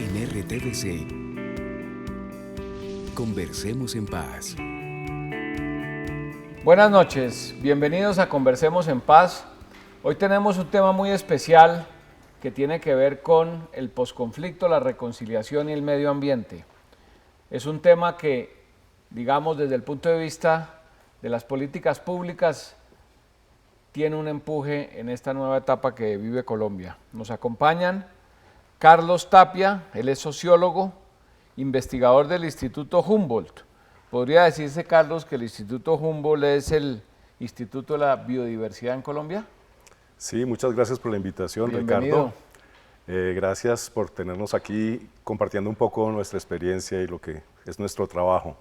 En RTVC, Conversemos en Paz. Buenas noches, bienvenidos a Conversemos en Paz. Hoy tenemos un tema muy especial que tiene que ver con el posconflicto, la reconciliación y el medio ambiente. Es un tema que, digamos, desde el punto de vista de las políticas públicas, tiene un empuje en esta nueva etapa que vive Colombia. Nos acompañan Carlos Tapia, él es sociólogo, investigador del Instituto Humboldt. ¿Podría decirse, Carlos, que el Instituto Humboldt es el Instituto de la Biodiversidad en Colombia? Sí, muchas gracias por la invitación, Bienvenido. Ricardo. Gracias por tenernos aquí compartiendo un poco nuestra experiencia y lo que es nuestro trabajo.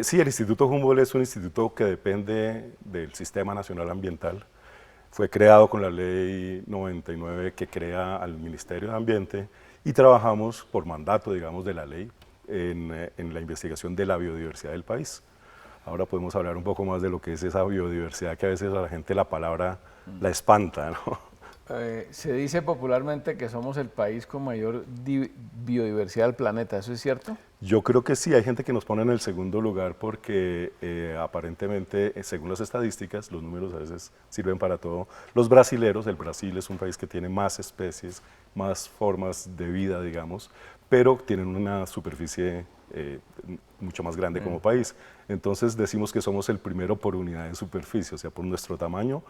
Sí, el Instituto Humboldt es un instituto que depende del Sistema Nacional Ambiental. Fue creado con la Ley 99 que crea al Ministerio de Ambiente y trabajamos por mandato, digamos, de la ley en la investigación de la biodiversidad del país. Ahora podemos hablar un poco más de lo que es esa biodiversidad que a veces a la gente la palabra la espanta, ¿no? Se dice popularmente que somos el país con mayor biodiversidad del planeta, ¿eso es cierto? Yo creo que sí, hay gente que nos pone en el segundo lugar porque aparentemente, según las estadísticas, los números a veces sirven para todo. Los brasileros, el Brasil es un país que tiene más especies, más formas de vida, digamos, pero tienen una superficie mucho más grande como país. Entonces decimos que somos el primero por unidad de superficie, o sea, por nuestro tamaño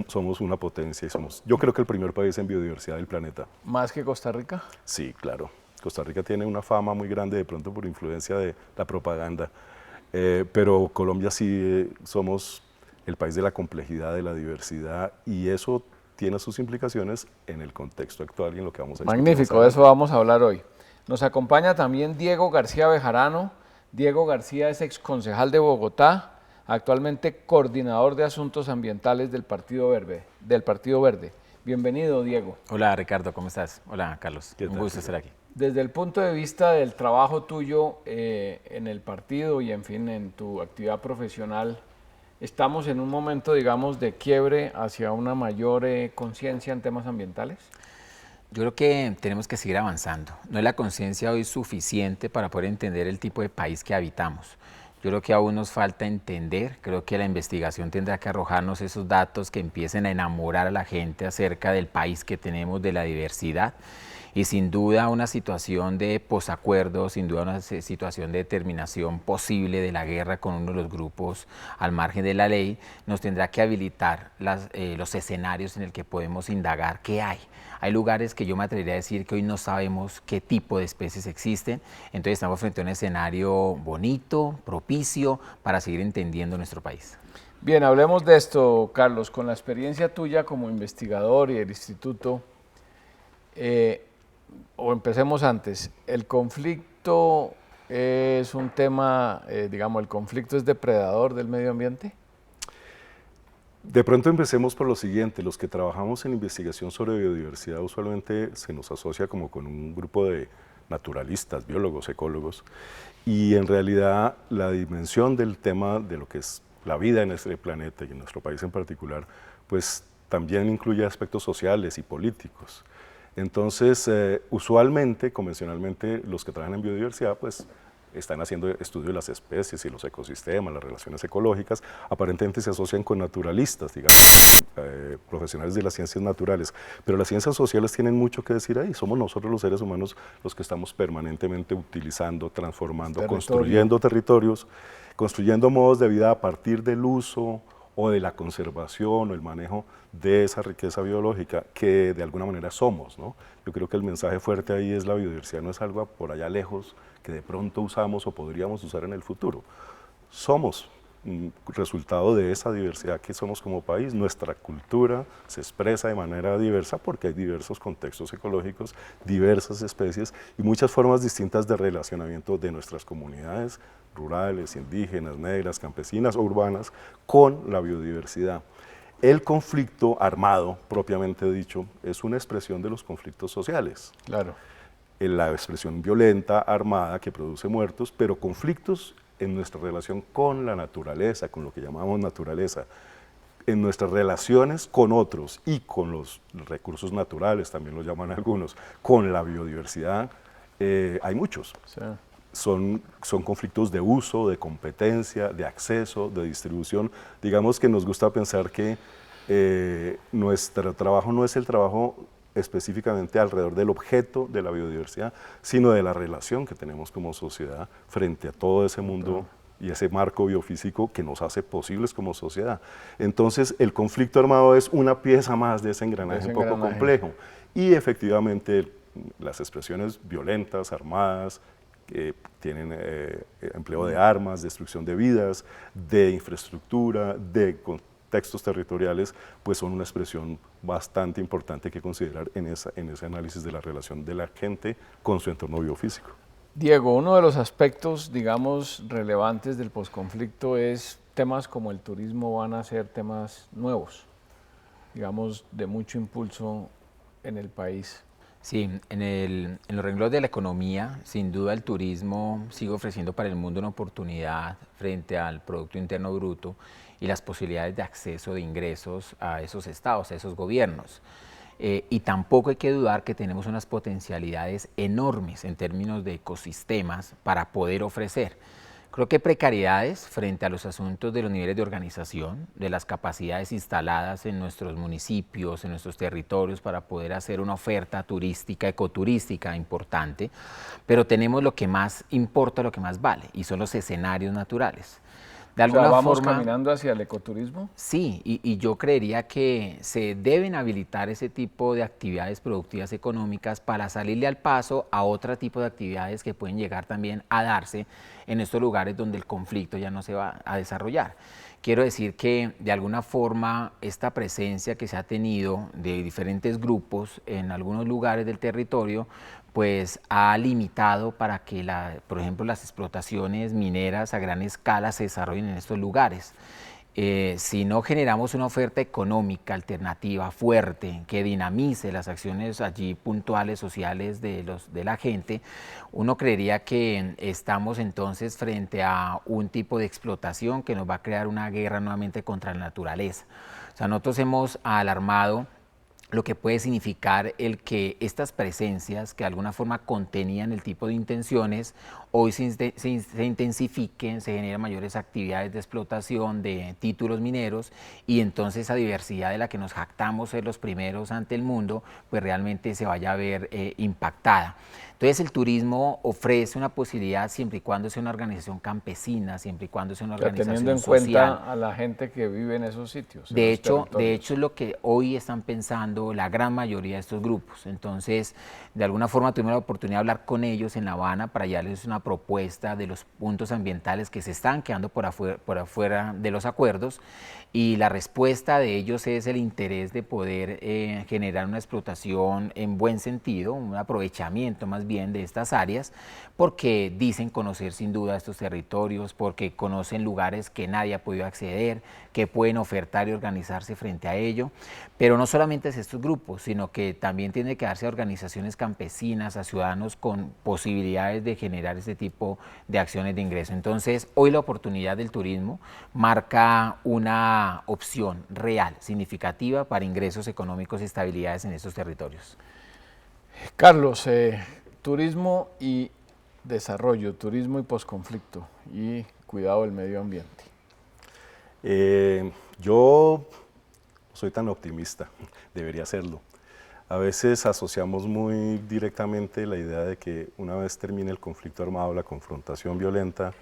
somos una potencia y yo creo que el primer país en biodiversidad del planeta. ¿Más que Costa Rica? Sí, claro. Costa Rica tiene una fama muy grande de pronto por influencia de la propaganda, pero Colombia sí somos el país de la complejidad, de la diversidad, y eso tiene sus implicaciones en el contexto actual y en lo que vamos a discutir. Magnífico, de eso vamos a hablar hoy. Nos acompaña también Diego García Bejarano. Diego García es exconcejal de Bogotá, actualmente coordinador de asuntos ambientales del Partido Verde. Bienvenido, Diego. Hola, Ricardo, ¿cómo estás? Hola, Carlos. ¿Qué Un tal, gusto estar aquí. Desde el punto de vista del trabajo tuyo en el partido y, en fin, en tu actividad profesional, ¿estamos en un momento, digamos, de quiebre hacia una mayor conciencia en temas ambientales? Yo creo que tenemos que seguir avanzando. No es la conciencia hoy suficiente para poder entender el tipo de país que habitamos. Yo creo que aún nos falta entender, creo que la investigación tendrá que arrojarnos esos datos que empiecen a enamorar a la gente acerca del país que tenemos, de la diversidad. Y sin duda una situación de posacuerdo, sin duda una situación de determinación posible de la guerra con uno de los grupos al margen de la ley, nos tendrá que habilitar los escenarios en el que podemos indagar qué hay. Hay lugares que yo me atrevería a decir que hoy no sabemos qué tipo de especies existen, entonces estamos frente a un escenario bonito, propicio, para seguir entendiendo nuestro país. Bien, hablemos de esto, Carlos, con la experiencia tuya como investigador y del instituto. O empecemos antes, ¿el conflicto es un tema, digamos, el conflicto es depredador del medio ambiente? De pronto empecemos por lo siguiente: los que trabajamos en investigación sobre biodiversidad usualmente se nos asocia como con un grupo de naturalistas, biólogos, ecólogos, y en realidad la dimensión del tema de lo que es la vida en este planeta y en nuestro país en particular, pues también incluye aspectos sociales y políticos. Entonces, usualmente, convencionalmente, los que trabajan en biodiversidad, pues están haciendo estudio de las especies y los ecosistemas, las relaciones ecológicas, aparentemente se asocian con naturalistas, digamos, profesionales de las ciencias naturales, pero las ciencias sociales tienen mucho que decir ahí. Somos nosotros los seres humanos los que estamos permanentemente utilizando, transformando, construyendo territorios, construyendo modos de vida a partir del uso o de la conservación o el manejo de esa riqueza biológica que de alguna manera somos, ¿no? Yo creo que el mensaje fuerte ahí es: la biodiversidad no es algo por allá lejos que de pronto usamos o podríamos usar en el futuro. Somos resultado de esa diversidad que somos como país. Nuestra cultura se expresa de manera diversa porque hay diversos contextos ecológicos, diversas especies y muchas formas distintas de relacionamiento de nuestras comunidades rurales, indígenas, negras, campesinas o urbanas con la biodiversidad. El conflicto armado, propiamente dicho, es una expresión de los conflictos sociales. Claro. La expresión violenta, armada, que produce muertos, pero conflictos en nuestra relación con la naturaleza, con lo que llamamos naturaleza, en nuestras relaciones con otros y con los recursos naturales, también lo llaman algunos, con la biodiversidad, hay muchos. Sí. Son conflictos de uso, de competencia, de acceso, de distribución. Digamos que nos gusta pensar que nuestro trabajo no es el trabajo específicamente alrededor del objeto de la biodiversidad, sino de la relación que tenemos como sociedad frente a todo ese mundo y ese marco biofísico que nos hace posibles como sociedad. Entonces, el conflicto armado es una pieza más de ese engranaje un poco complejo. Y efectivamente, las expresiones violentas, armadas, que tienen empleo de armas, destrucción de vidas, de infraestructura, de contextos territoriales, pues son una expresión bastante importante que considerar en ese análisis de la relación de la gente con su entorno biofísico. Diego, uno de los aspectos, digamos, relevantes del posconflicto es temas como el turismo van a ser temas nuevos, digamos, de mucho impulso en el país. Sí, en los renglones de la economía, sin duda el turismo sigue ofreciendo para el mundo una oportunidad frente al Producto Interno Bruto y las posibilidades de acceso de ingresos a esos estados, a esos gobiernos. Y tampoco hay que dudar que tenemos unas potencialidades enormes en términos de ecosistemas para poder ofrecer. Creo que precariedades frente a los asuntos de los niveles de organización, de las capacidades instaladas en nuestros municipios, en nuestros territorios para poder hacer una oferta turística, ecoturística importante, pero tenemos lo que más importa, lo que más vale, y son los escenarios naturales. De alguna ¿vamos caminando hacia el ecoturismo? Sí, y yo creería que se deben habilitar ese tipo de actividades productivas económicas para salirle al paso a otro tipo de actividades que pueden llegar también a darse en estos lugares donde el conflicto ya no se va a desarrollar. Quiero decir que de alguna forma esta presencia que se ha tenido de diferentes grupos en algunos lugares del territorio pues ha limitado para que, por ejemplo, las explotaciones mineras a gran escala se desarrollen en estos lugares. Si no generamos una oferta económica alternativa fuerte que dinamice las acciones allí puntuales sociales de la gente, uno creería que estamos entonces frente a un tipo de explotación que nos va a crear una guerra nuevamente contra la naturaleza. O sea, nosotros hemos alarmado lo que puede significar el que estas presencias que de alguna forma contenían el tipo de intenciones, hoy se intensifiquen, se generan mayores actividades de explotación de títulos mineros y entonces esa diversidad de la que nos jactamos ser los primeros ante el mundo, pues realmente se vaya a ver impactada. Entonces el turismo ofrece una posibilidad siempre y cuando sea una organización campesina, siempre y cuando sea una organización social. Teniendo en cuenta a la gente que vive en esos sitios. De hecho es lo que hoy están pensando la gran mayoría de estos grupos. Entonces, de alguna forma tuvimos la oportunidad de hablar con ellos en La Habana para darles una propuesta de los puntos ambientales que se están quedando por afuera de los acuerdos y la respuesta de ellos es el interés de poder generar una explotación en buen sentido, un aprovechamiento más bien de estas áreas, porque dicen conocer sin duda estos territorios, porque conocen lugares que nadie ha podido acceder, que pueden ofertar y organizarse frente a ello, pero no solamente es estos grupos, sino que también tiene que darse a organizaciones campesinas, a ciudadanos con posibilidades de generar este tipo de acciones de ingreso. Entonces, hoy la oportunidad del turismo marca una opción real, significativa para ingresos económicos y estabilidades en estos territorios. Carlos, turismo y desarrollo, turismo y posconflicto y cuidado del medio ambiente. Yo no soy tan optimista, debería serlo. A veces asociamos muy directamente la idea de que una vez termine el conflicto armado, la confrontación violenta,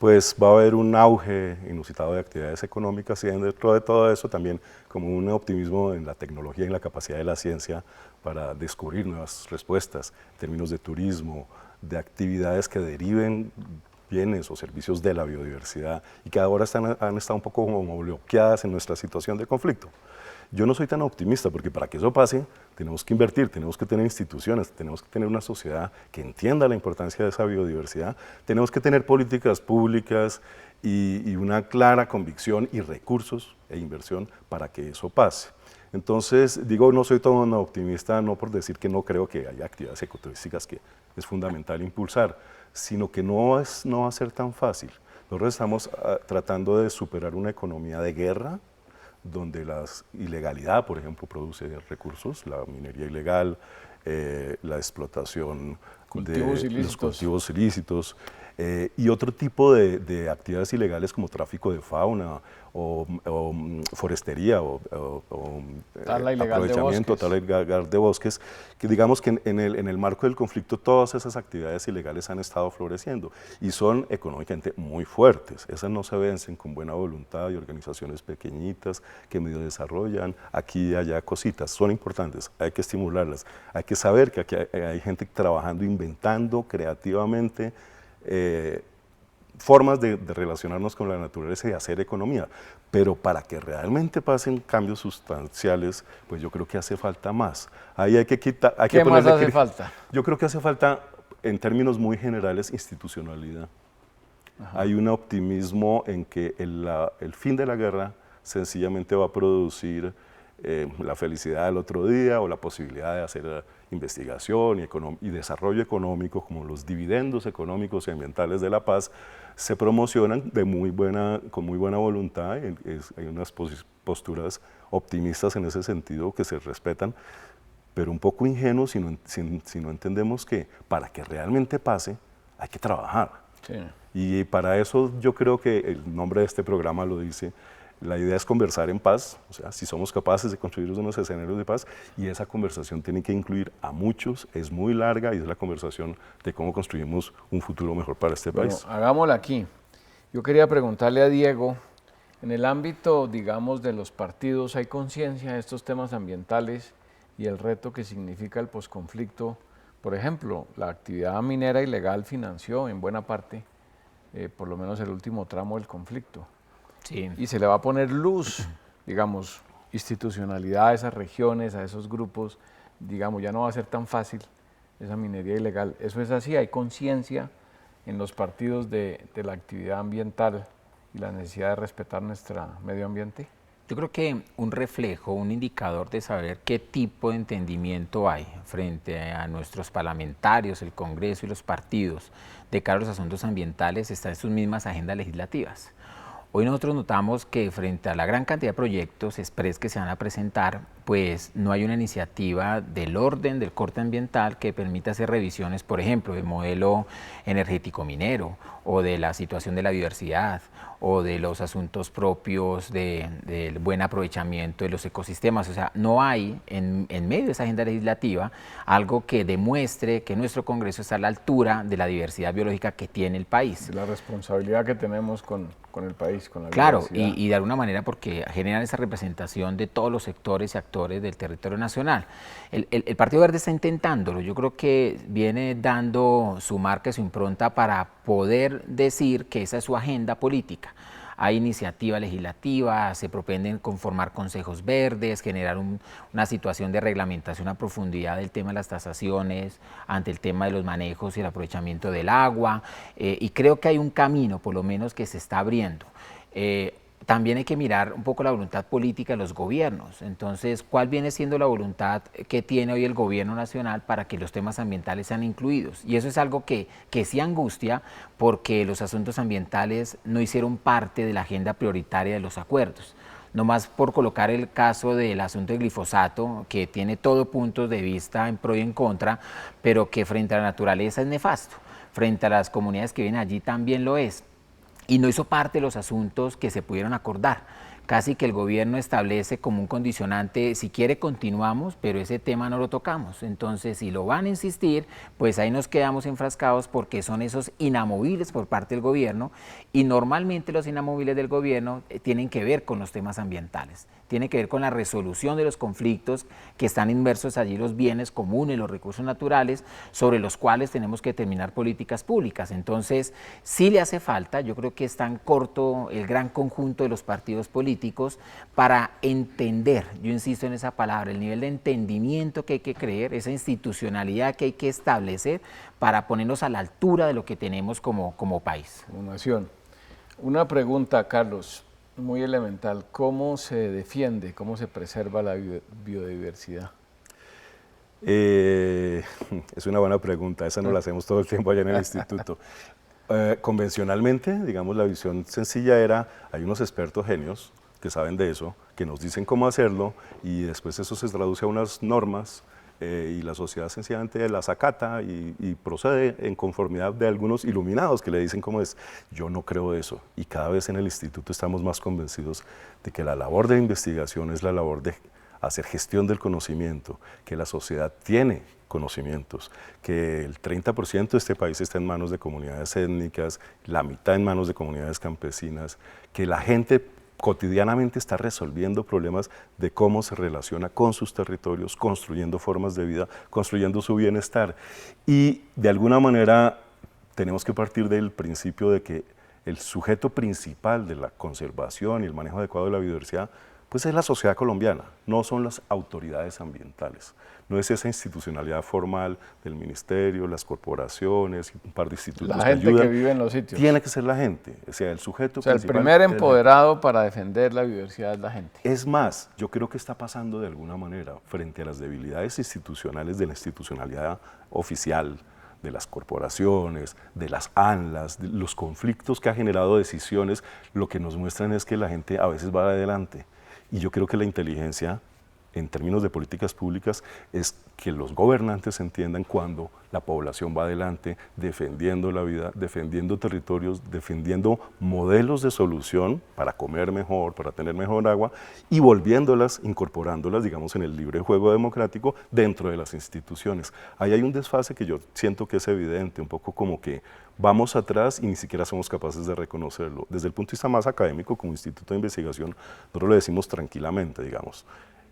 pues va a haber un auge inusitado de actividades económicas y dentro de todo eso también como un optimismo en la tecnología y en la capacidad de la ciencia para descubrir nuevas respuestas en términos de turismo, de actividades que deriven bienes o servicios de la biodiversidad y que ahora han estado un poco como bloqueadas en nuestra situación de conflicto. Yo no soy tan optimista porque para que eso pase tenemos que invertir, tenemos que tener instituciones, tenemos que tener una sociedad que entienda la importancia de esa biodiversidad, tenemos que tener políticas públicas y una clara convicción y recursos e inversión para que eso pase. Entonces, digo, no soy tan optimista, no por decir que no creo que haya actividades ecoturísticas que es fundamental impulsar, sino que no va a ser tan fácil. Nosotros estamos tratando de superar una economía de guerra, donde la ilegalidad, por ejemplo, produce recursos, la minería ilegal, la explotación Cultivos de ilícitos. los cultivos ilícitos y otro tipo de actividades ilegales como tráfico de fauna o forestería o Tala ilegal de aprovechamiento, bosques. tala ilegal de bosques, que digamos que en el marco del conflicto todas esas actividades ilegales han estado floreciendo y son económicamente muy fuertes. Esas no se vencen con buena voluntad y organizaciones pequeñitas que medio desarrollan aquí y allá cositas. Son importantes, hay que estimularlas, hay que saber que aquí hay gente trabajando, inventando creativamente formas de relacionarnos con la naturaleza y hacer economía, pero para que realmente pasen cambios sustanciales, pues yo creo que hace falta más. Ahí hay que quitar... ¿Qué más hace falta? Yo creo que hace falta, en términos muy generales, institucionalidad. Ajá. Hay un optimismo en que el fin de la guerra sencillamente va a producir la felicidad del otro día o la posibilidad de hacer investigación y desarrollo económico, como los dividendos económicos y ambientales de la paz, se promocionan con muy buena voluntad. Hay unas posturas optimistas en ese sentido que se respetan, pero un poco ingenuos si no entendemos que para que realmente pase hay que trabajar. Sí. Y para eso yo creo que el nombre de este programa lo dice. La idea es conversar en paz, o sea, si somos capaces de construir unos escenarios de paz, y esa conversación tiene que incluir a muchos, es muy larga y es la conversación de cómo construimos un futuro mejor para este país. Hagámosla aquí. Yo quería preguntarle a Diego, en el ámbito, digamos, de los partidos, ¿hay conciencia de estos temas ambientales y el reto que significa el posconflicto? Por ejemplo, la actividad minera ilegal financió en buena parte, por lo menos el último tramo del conflicto. Sí. Y se le va a poner luz, digamos, institucionalidad a esas regiones, a esos grupos, digamos, ya no va a ser tan fácil esa minería ilegal. ¿Eso es así? ¿Hay conciencia en los partidos de la actividad ambiental y la necesidad de respetar nuestro medio ambiente? Yo creo que un reflejo, un indicador de saber qué tipo de entendimiento hay frente a nuestros parlamentarios, el Congreso y los partidos de cara a los asuntos ambientales está en sus mismas agendas legislativas. Hoy nosotros notamos que frente a la gran cantidad de proyectos express que se van a presentar, pues no hay una iniciativa del orden del corte ambiental que permita hacer revisiones, por ejemplo, del modelo energético minero o de la situación de la biodiversidad o de los asuntos propios del buen aprovechamiento de los ecosistemas. O sea, no hay en medio de esa agenda legislativa algo que demuestre que nuestro Congreso está a la altura de la diversidad biológica que tiene el país. La responsabilidad que tenemos con el país, con la claro, diversidad. Y de alguna manera porque generan esa representación de todos los sectores y actores del territorio nacional. El Partido Verde está intentándolo, yo creo que viene dando su marca y su impronta para poder decir que esa es su agenda política. Hay iniciativa legislativa, se propenden conformar consejos verdes, generar una situación de reglamentación a profundidad del tema de las tasaciones, ante el tema de los manejos y el aprovechamiento del agua, y creo que hay un camino, por lo menos, que se está abriendo. También hay que mirar un poco la voluntad política de los gobiernos. Entonces, ¿cuál viene siendo la voluntad que tiene hoy el gobierno nacional para que los temas ambientales sean incluidos? Y eso es algo que sí angustia, porque los asuntos ambientales no hicieron parte de la agenda prioritaria de los acuerdos. No más por colocar el caso del asunto del glifosato, que tiene todo puntos de vista en pro y en contra, pero que frente a la naturaleza es nefasto, frente a las comunidades que viven allí también lo es. Y no hizo parte de los asuntos que se pudieron acordar. Casi que el gobierno establece como un condicionante, si quiere continuamos, pero ese tema no lo tocamos. Entonces, si lo van a insistir, pues ahí nos quedamos enfrascados porque son esos inamovibles por parte del gobierno y normalmente los inamovibles del gobierno tienen que ver con los temas ambientales. Tiene que ver con la resolución de los conflictos que están inmersos allí, los bienes comunes, los recursos naturales, sobre los cuales tenemos que determinar políticas públicas. Entonces, sí le hace falta, yo creo que es tan corto el gran conjunto de los partidos políticos para entender, yo insisto en esa palabra, el nivel de entendimiento que hay que creer, esa institucionalidad que hay que establecer para ponernos a la altura de lo que tenemos como país. Como nación. Una pregunta, Carlos, muy elemental. ¿Cómo se defiende, cómo se preserva la biodiversidad? Es una buena pregunta, esa no la hacemos todo el tiempo allá en el instituto. Convencionalmente, digamos, la visión sencilla era, hay unos expertos genios que saben de eso, que nos dicen cómo hacerlo y después eso se traduce a unas normas y la sociedad sencillamente las acata y procede en conformidad de algunos iluminados que le dicen cómo es. Yo no creo eso, y cada vez en el instituto estamos más convencidos de que la labor de investigación es la labor de hacer gestión del conocimiento, que la sociedad tiene conocimientos, que el 30% de este país está en manos de comunidades étnicas, la mitad en manos de comunidades campesinas, que la gente cotidianamente está resolviendo problemas de cómo se relaciona con sus territorios, construyendo formas de vida, construyendo su bienestar. Y de alguna manera tenemos que partir del principio de que el sujeto principal de la conservación y el manejo adecuado de la biodiversidad pues es la sociedad colombiana, no son las autoridades ambientales, no es esa institucionalidad formal del ministerio, las corporaciones, un par de institutos la que gente ayudan. que vive en los sitios. Tiene que ser la gente, o sea, el sujeto O sea, el principal primer es la empoderado para defender la biodiversidad es la gente. es más, yo creo que está pasando de alguna manera frente a las debilidades institucionales de la institucionalidad oficial, de las corporaciones, de las ANLAs, de los conflictos que ha generado decisiones, lo que nos muestran es que la gente a veces va adelante. Y yo creo que la inteligencia, en términos de políticas públicas, es que los gobernantes entiendan cuando la población va adelante, defendiendo la vida, defendiendo territorios, defendiendo modelos de solución para comer mejor, para tener mejor agua, y volviéndolas, incorporándolas, digamos, en el libre juego democrático dentro de las instituciones. Ahí hay un desfase que yo siento que es evidente, un poco como que vamos atrás y ni siquiera somos capaces de reconocerlo. Desde el punto de vista más académico, como instituto de investigación, nosotros lo decimos tranquilamente, digamos.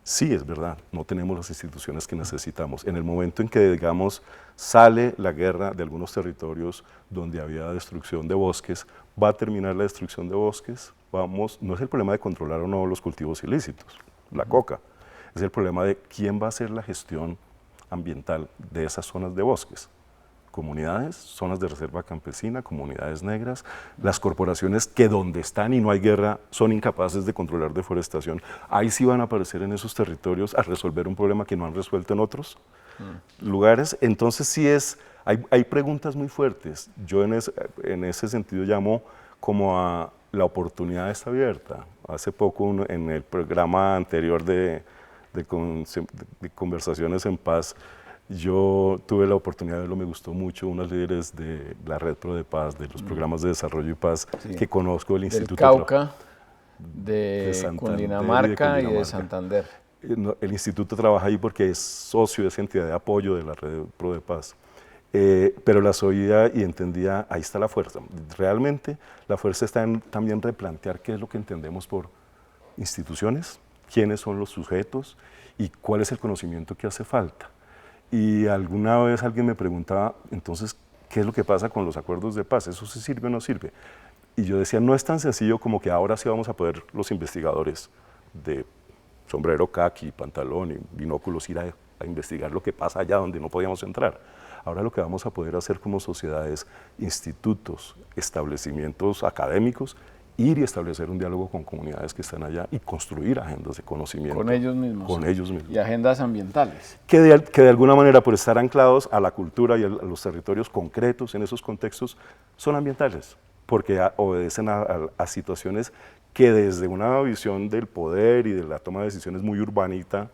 Sí, es verdad, no tenemos las instituciones que necesitamos. En el momento en que, digamos, sale la guerra de algunos territorios donde había destrucción de bosques, va a terminar la destrucción de bosques, no es el problema de controlar o no los cultivos ilícitos, la coca, es el problema de quién va a hacer la gestión ambiental de esas zonas de bosques. Comunidades, zonas de reserva campesina, comunidades negras, las corporaciones que donde están y no hay guerra son incapaces de controlar deforestación, ahí sí van a aparecer en esos territorios a resolver un problema que no han resuelto en otros lugares. Entonces sí hay preguntas muy fuertes. Yo en ese sentido llamo como a la oportunidad está abierta. Hace poco en el programa anterior de Conversaciones en Paz, yo tuve la oportunidad de verlo, me gustó mucho, unos líderes de la Red Pro de Paz, de los programas de desarrollo y paz que conozco del Instituto. Del Cauca, de Cundinamarca y de Santander. El instituto trabaja ahí porque es socio de esa entidad de apoyo de la Red Pro de Paz. Pero las oía y entendía, ahí está la fuerza. Realmente la fuerza está en también replantear qué es lo que entendemos por instituciones, quiénes son los sujetos y cuál es el conocimiento que hace falta. Y alguna vez alguien me preguntaba, entonces, ¿qué es lo que pasa con los acuerdos de paz? ¿Eso sí sirve o no sirve? Y yo decía, no es tan sencillo como que ahora sí vamos a poder los investigadores de sombrero caqui, pantalón y binóculos ir a investigar lo que pasa allá donde no podíamos entrar. Ahora lo que vamos a poder hacer como sociedad es institutos, establecimientos académicos, ir y establecer un diálogo con comunidades que están allá y construir agendas de conocimiento. Con ellos mismos. Con ellos mismos. Y agendas ambientales. Que de alguna manera, por estar anclados a la cultura y a los territorios concretos en esos contextos, son ambientales, porque obedecen a situaciones que desde una visión del poder y de la toma de decisiones muy urbanita,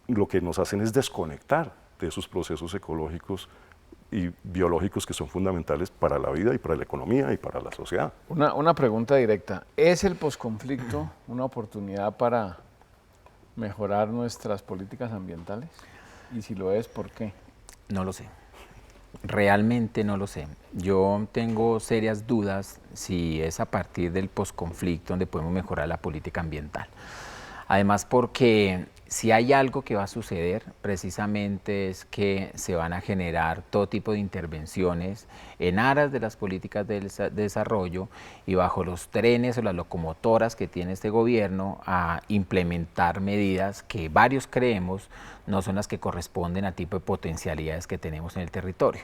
lo que nos hacen es desconectar de esos procesos ecológicos y biológicos que son fundamentales para la vida y para la economía y para la sociedad. Una pregunta directa. ¿Es el posconflicto una oportunidad para mejorar nuestras políticas ambientales? Y si lo es, ¿por qué? No lo sé. Realmente no lo sé. Yo tengo serias dudas si es a partir del posconflicto donde podemos mejorar la política ambiental. Además, porque si hay algo que va a suceder, precisamente es que se van a generar todo tipo de intervenciones en aras de las políticas de desarrollo y bajo los trenes o las locomotoras que tiene este gobierno a implementar medidas que varios creemos no son las que corresponden al tipo de potencialidades que tenemos en el territorio.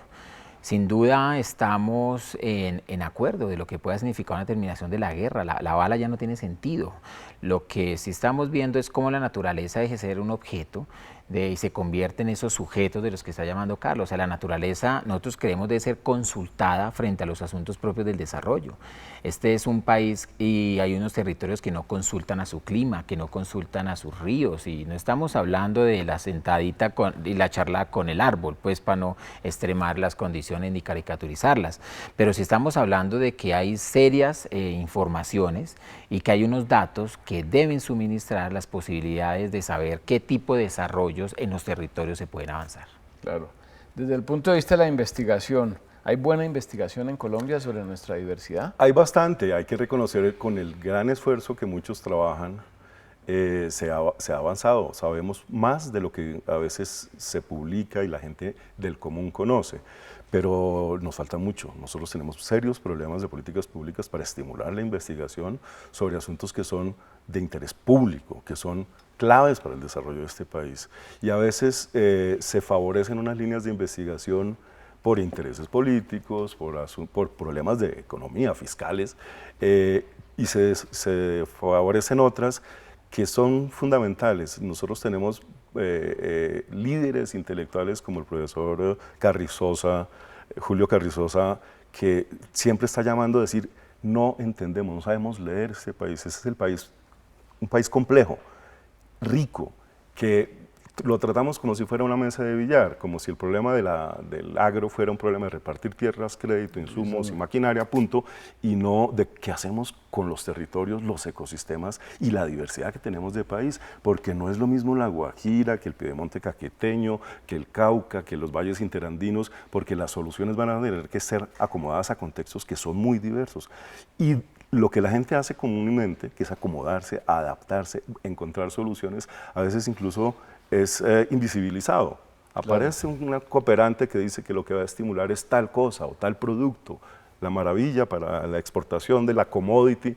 Sin duda estamos en acuerdo de lo que pueda significar una terminación de la guerra. La bala ya no tiene sentido. Lo que sí estamos viendo es cómo la naturaleza deje de ser un objeto, y se convierte en esos sujetos de los que está llamando Carlos. O sea, la naturaleza, nosotros creemos, debe ser consultada frente a los asuntos propios del desarrollo. Este es un país y hay unos territorios que no consultan a su clima, que no consultan a sus ríos, y no estamos hablando de la sentadita y la charla con el árbol, pues para no extremar las condiciones ni caricaturizarlas, pero sí estamos hablando de que hay serias informaciones y que hay unos datos que deben suministrar las posibilidades de saber qué tipo de desarrollos en los territorios se pueden avanzar. Claro. Desde el punto de vista de la investigación, ¿hay buena investigación en Colombia sobre nuestra diversidad? Hay bastante, hay que reconocer con el gran esfuerzo que muchos trabajan, se ha avanzado, sabemos más de lo que a veces se publica y la gente del común conoce, pero nos falta mucho. Nosotros tenemos serios problemas de políticas públicas para estimular la investigación sobre asuntos que son de interés público, que son claves para el desarrollo de este país. Y a veces se favorecen unas líneas de investigación por intereses políticos, por problemas de economía, fiscales, y se favorecen otras que son fundamentales. Nosotros tenemos líderes intelectuales como el profesor Carrizosa, Julio Carrizosa, que siempre está llamando a decir, no entendemos, no sabemos leer este país. Este es el país, un país complejo, rico, que lo tratamos como si fuera una mesa de billar, como si el problema del agro fuera un problema de repartir tierras, crédito, insumos y maquinaria, punto, y no de qué hacemos con los territorios, los ecosistemas y la diversidad que tenemos de país, porque no es lo mismo la Guajira que el Piedemonte caqueteño, que el Cauca, que los valles interandinos, porque las soluciones van a tener que ser acomodadas a contextos que son muy diversos. Y lo que la gente hace comúnmente, que es acomodarse, adaptarse, encontrar soluciones, a veces incluso es invisibilizado. Aparece una cooperante que dice que lo que va a estimular es tal cosa o tal producto, la maravilla para la exportación de la commodity,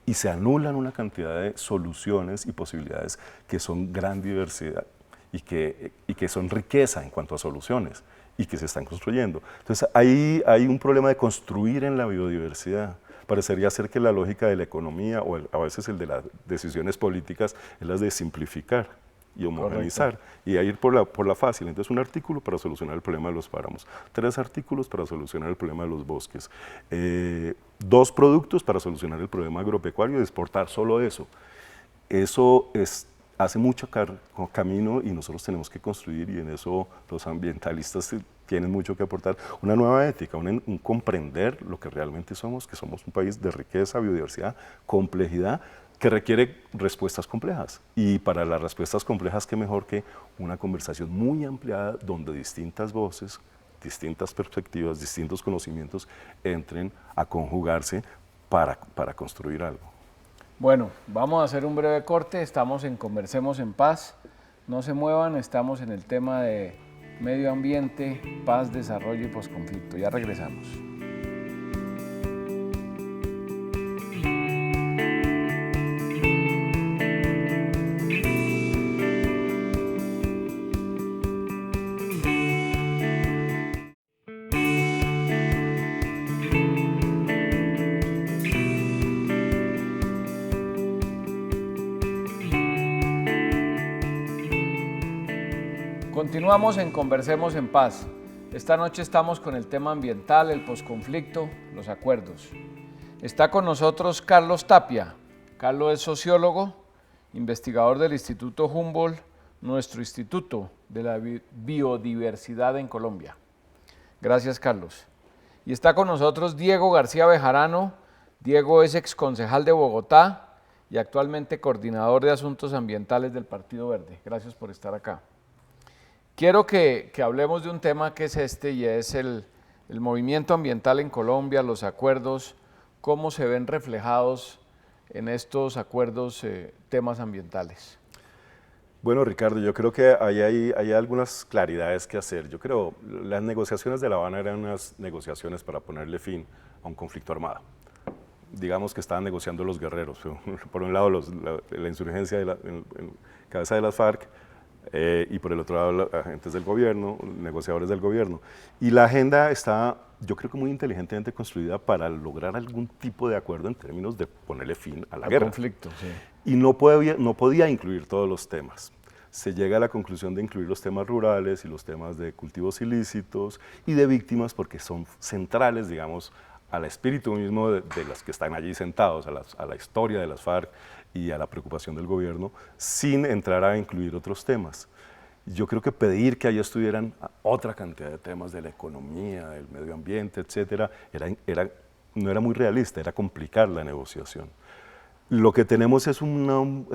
y se anulan una cantidad de soluciones y posibilidades que son gran diversidad y que son riqueza en cuanto a soluciones y que se están construyendo. Entonces ahí hay un problema de construir en la biodiversidad. Parecería ser que la lógica de la economía o a veces el de las decisiones políticas es la de simplificar y homogeneizar. Correcto. Y a ir por la fácil. Entonces, un artículo para solucionar el problema de los páramos, 3 artículos para solucionar el problema de los bosques, 2 productos para solucionar el problema agropecuario y exportar solo eso. Eso hace mucho camino y nosotros tenemos que construir, y en eso los ambientalistas tienen mucho que aportar, una nueva ética, un comprender lo que realmente somos, que somos un país de riqueza, biodiversidad, complejidad, que requiere respuestas complejas. Y para las respuestas complejas, qué mejor que una conversación muy ampliada donde distintas voces, distintas perspectivas, distintos conocimientos entren a conjugarse para construir algo. Bueno, vamos a hacer un breve corte. Estamos en Conversemos en Paz. No se muevan, estamos en el tema de medio ambiente, paz, desarrollo y posconflicto. Ya regresamos. Continuamos en Conversemos en Paz. Esta noche estamos con el tema ambiental, el posconflicto, los acuerdos. Está con nosotros Carlos Tapia. Carlos es sociólogo, investigador del Instituto Humboldt, nuestro Instituto de la Biodiversidad en Colombia. Gracias, Carlos. Y está con nosotros Diego García Bejarano. Diego es exconcejal de Bogotá y actualmente coordinador de asuntos ambientales del Partido Verde. Gracias por estar acá. Quiero que hablemos de un tema que es y es el movimiento ambiental en Colombia, los acuerdos, cómo se ven reflejados en estos acuerdos temas ambientales. Bueno, Ricardo, yo creo que hay algunas claridades que hacer. Yo creo las negociaciones de La Habana eran unas negociaciones para ponerle fin a un conflicto armado. Digamos que estaban negociando los guerreros. Por un lado, la insurgencia en cabeza de las FARC, y por el otro lado los agentes del gobierno, negociadores del gobierno. Y la agenda está, yo creo que muy inteligentemente construida para lograr algún tipo de acuerdo en términos de ponerle fin a la guerra. Conflicto, sí. Y no podía incluir todos los temas. se llega a la conclusión de incluir los temas rurales y los temas de cultivos ilícitos y de víctimas porque son centrales, digamos, al espíritu mismo de los que están allí sentados, a la historia de las FARC y a la preocupación del gobierno, sin entrar a incluir otros temas. Yo creo que pedir que allá estuvieran otra cantidad de temas de la economía, del medio ambiente, etcétera, no era muy realista, era complicar la negociación. Lo que tenemos es un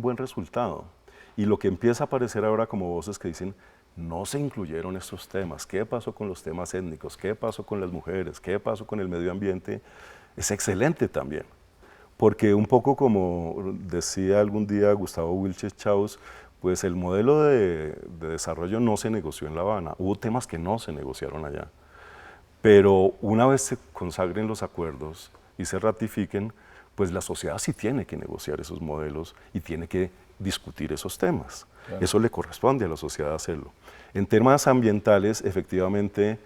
buen resultado y lo que empieza a aparecer ahora como voces que dicen no se incluyeron estos temas, ¿qué pasó con los temas étnicos? ¿Qué pasó con las mujeres? ¿Qué pasó con el medio ambiente? Es excelente también, porque un poco como decía algún día Gustavo Wilches Chaus, pues el modelo de desarrollo no se negoció en La Habana, hubo temas que no se negociaron allá, pero una vez se consagren los acuerdos y se ratifiquen, pues la sociedad sí tiene que negociar esos modelos y tiene que discutir esos temas. Claro. Eso le corresponde a la sociedad hacerlo. En temas ambientales, efectivamente,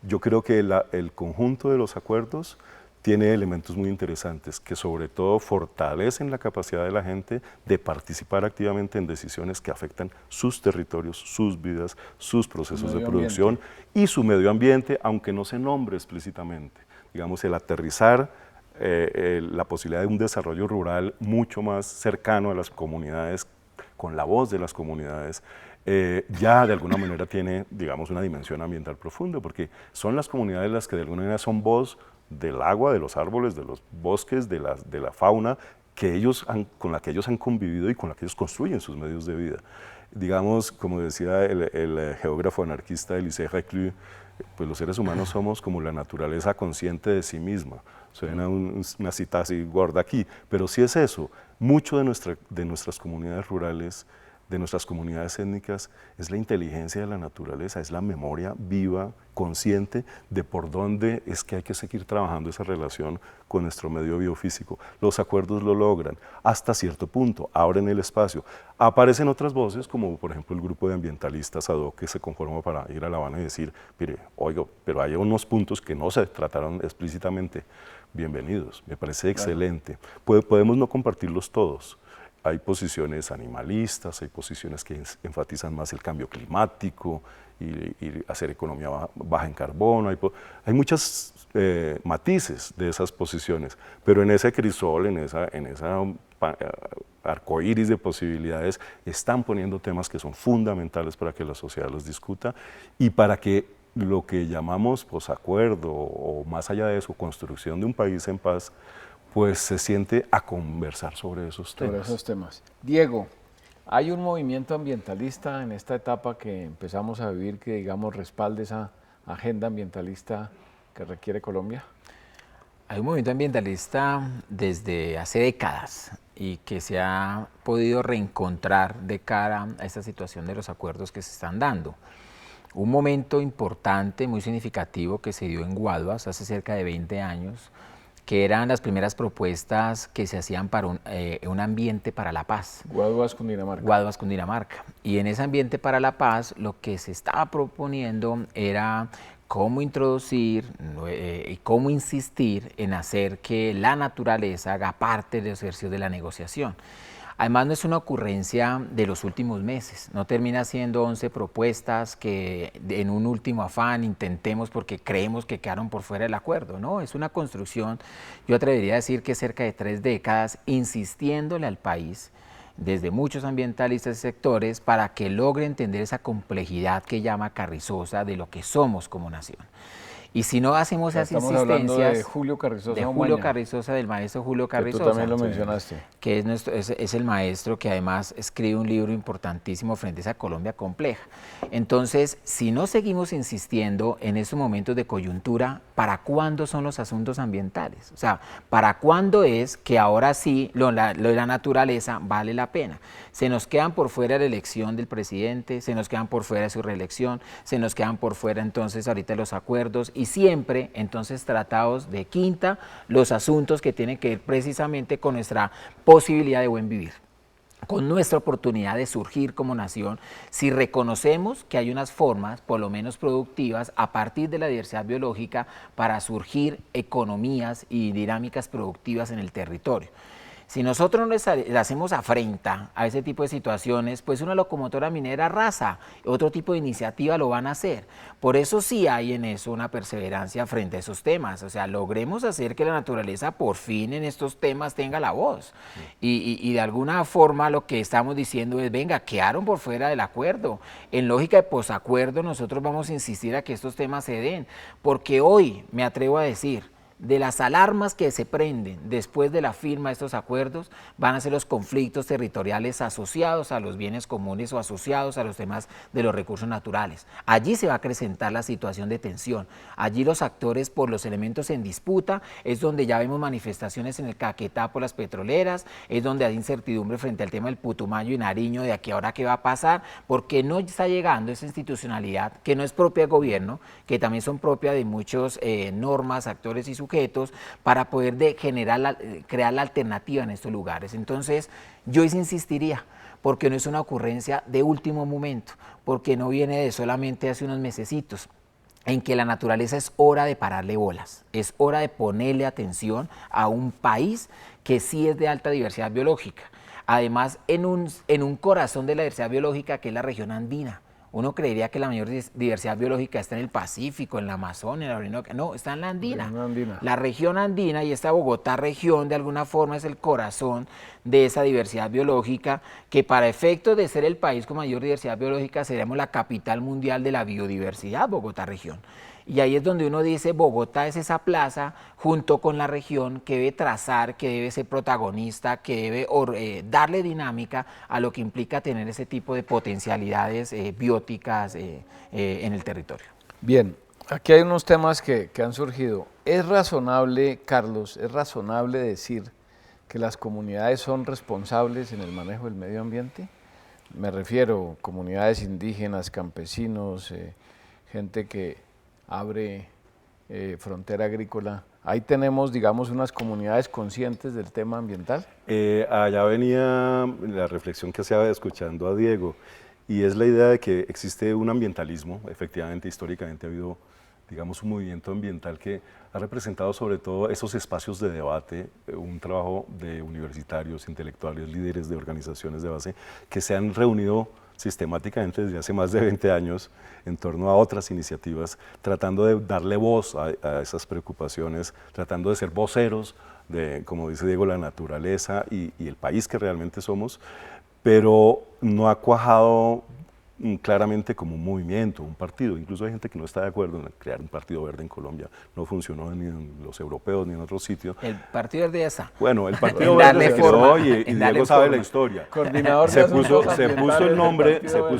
yo creo que el conjunto de los acuerdos tiene elementos muy interesantes que sobre todo fortalecen la capacidad de la gente de participar activamente en decisiones que afectan sus territorios, sus vidas, sus procesos de producción y su medio ambiente, aunque no se nombre explícitamente. Digamos, el aterrizar la posibilidad de un desarrollo rural mucho más cercano a las comunidades, con la voz de las comunidades, ya de alguna manera tiene, digamos, una dimensión ambiental profunda, porque son las comunidades las que de alguna manera son voz del agua, de los árboles, de los bosques, de la fauna, con la que ellos han convivido y con la que ellos construyen sus medios de vida. Digamos, como decía el geógrafo anarquista Elisée Reclus, pues los seres humanos somos como la naturaleza consciente de sí misma. Suena una cita así gorda aquí, pero sí es eso. Mucho de nuestras comunidades rurales, de nuestras comunidades étnicas, es la inteligencia de la naturaleza, es la memoria viva, consciente de por dónde es que hay que seguir trabajando esa relación con nuestro medio biofísico. Los acuerdos lo logran hasta cierto punto, abren el espacio. Aparecen otras voces, como por ejemplo el grupo de ambientalistas ad hoc que se conforma para ir a La Habana y decir, mire, oiga, pero hay unos puntos que no se trataron explícitamente. Bienvenidos, me parece excelente. Podemos no compartirlos todos. Hay posiciones animalistas, hay posiciones que enfatizan más el cambio climático y hacer economía baja en carbono. Hay muchos matices de esas posiciones, pero en ese crisol, en esa arcoíris de posibilidades, están poniendo temas que son fundamentales para que la sociedad los discuta y para que lo que llamamos posacuerdo o más allá de eso, construcción de un país en paz, pues se siente a conversar sobre esos temas. Diego, ¿hay un movimiento ambientalista en esta etapa que empezamos a vivir que, digamos, respalde esa agenda ambientalista que requiere Colombia? Hay un movimiento ambientalista desde hace décadas y que se ha podido reencontrar de cara a esta situación de los acuerdos que se están dando. Un momento importante, muy significativo que se dio en Guaduas hace cerca de 20 años, que eran las primeras propuestas que se hacían para un ambiente para la paz. Guaduas, Cundinamarca. Guaduas, Cundinamarca. Y en ese ambiente para la paz lo que se estaba proponiendo era cómo introducir y cómo insistir en hacer que la naturaleza haga parte de los ejercicios de la negociación. Además, no es una ocurrencia de los últimos meses, no termina siendo 11 propuestas que en un último afán intentemos porque creemos que quedaron por fuera del acuerdo, no, es una construcción, yo atrevería a decir que cerca de 3 décadas, insistiéndole al país, desde muchos ambientalistas y sectores, para que logre entender esa complejidad que llama Carrizosa de lo que somos como nación. Y si no hacemos esas insistencias... Estamos hablando de Julio Carrizosa. De Julio Carrizosa, del maestro Julio Carrizosa. Que tú también lo mencionaste. Que es el maestro que además escribe un libro importantísimo frente a esa Colombia compleja. Entonces, si no seguimos insistiendo en estos momentos de coyuntura, ¿para cuándo son los asuntos ambientales? O sea, ¿para cuándo es que ahora sí lo de la naturaleza vale la pena? Se nos quedan por fuera la elección del presidente, se nos quedan por fuera su reelección, se nos quedan por fuera entonces ahorita los acuerdos y siempre entonces tratados de quinta los asuntos que tienen que ver precisamente con nuestra posibilidad de buen vivir, con nuestra oportunidad de surgir como nación, si reconocemos que hay unas formas, por lo menos productivas, a partir de la diversidad biológica para surgir economías y dinámicas productivas en el territorio. Si nosotros no le hacemos afrenta a ese tipo de situaciones, pues una locomotora minera arrasa, otro tipo de iniciativa lo van a hacer. Por eso sí hay en eso una perseverancia frente a esos temas, o sea, logremos hacer que la naturaleza por fin en estos temas tenga la voz. Y de alguna forma lo que estamos diciendo es, venga, quedaron por fuera del acuerdo. En lógica de posacuerdo nosotros vamos a insistir a que estos temas se den, porque hoy me atrevo a decir, de las alarmas que se prenden después de la firma de estos acuerdos van a ser los conflictos territoriales asociados a los bienes comunes o asociados a los temas de los recursos naturales. Allí se va a acrecentar la situación de tensión. Allí los actores por los elementos en disputa es donde ya vemos manifestaciones en el Caquetá por las petroleras, es donde hay incertidumbre frente al tema del Putumayo y Nariño de aquí ahora qué va a pasar, porque no está llegando esa institucionalidad que no es propia del gobierno, que también son propias de muchos normas, actores y sujetos para poder crear la alternativa en estos lugares. Entonces, yo insistiría, porque no es una ocurrencia de último momento, porque no viene de solamente hace unos mesecitos, en que la naturaleza es hora de pararle bolas, es hora de ponerle atención a un país que sí es de alta diversidad biológica. Además, en un corazón de la diversidad biológica que es la región andina. Uno creería que la mayor diversidad biológica está en el Pacífico, en la Amazonia, en la Orinoquia. No, está en la andina. La región andina y esta Bogotá región de alguna forma es el corazón de esa diversidad biológica que para efectos de ser el país con mayor diversidad biológica seríamos la capital mundial de la biodiversidad, Bogotá región. Y ahí es donde uno dice, Bogotá es esa plaza junto con la región que debe trazar, que debe ser protagonista, que debe darle dinámica a lo que implica tener ese tipo de potencialidades bióticas en el territorio. Bien, aquí hay unos temas que han surgido. ¿Es razonable, Carlos, es razonable decir que las comunidades son responsables en el manejo del medio ambiente? Me refiero a comunidades indígenas, campesinos, gente que abre frontera agrícola. Ahí tenemos, digamos, unas comunidades conscientes del tema ambiental. Allá venía la reflexión que estaba escuchando a Diego, y es la idea de que existe un ambientalismo. Efectivamente, históricamente ha habido, digamos, un movimiento ambiental que ha representado sobre todo esos espacios de debate, un trabajo de universitarios, intelectuales, líderes de organizaciones de base que se han reunido sistemáticamente desde hace más de 20 años en torno a otras iniciativas, tratando de darle voz a esas preocupaciones, tratando de ser voceros de, como dice Diego, la naturaleza y el país que realmente somos, pero no ha cuajado claramente como un movimiento, un partido. Incluso hay gente que no está de acuerdo en crear un partido verde en Colombia. No funcionó ni en los europeos ni en otros sitios. El partido verde ya está. Bueno, el partido verde se quedó y Diego sabe la historia. Coordinador se puso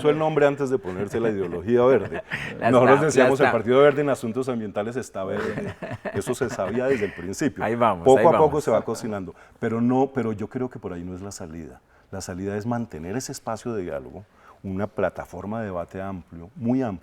el nombre antes de ponerse la ideología verde. Nosotros decíamos el Partido Verde en asuntos ambientales está verde. Eso se sabía desde el principio. Ahí vamos, poco a poco se va cocinando. Pero yo creo que por ahí no es la salida. La salida es mantener ese espacio de diálogo, una plataforma de debate amplio,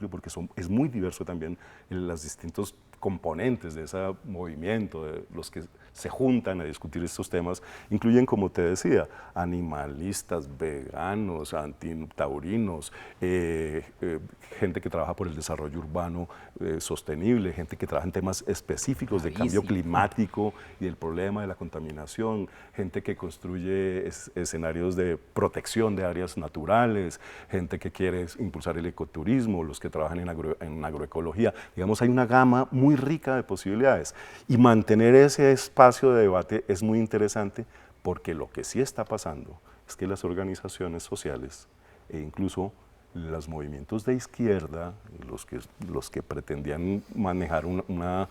porque es muy diverso también en los distintos componentes de ese movimiento, de los que se juntan a discutir estos temas, incluyen, como te decía, animalistas, veganos, antitaurinos, gente que trabaja por el desarrollo urbano sostenible, gente que trabaja en temas específicos de cambio climático y del problema de la contaminación, gente que construye escenarios de protección de áreas naturales, gente que quiere impulsar el ecoturismo, los que trabajan en agroecología. Digamos, hay una gama muy rica de posibilidades, y mantener ese espacio de debate es muy interesante, porque lo que sí está pasando es que las organizaciones sociales e incluso los movimientos de izquierda, los que pretendían manejar una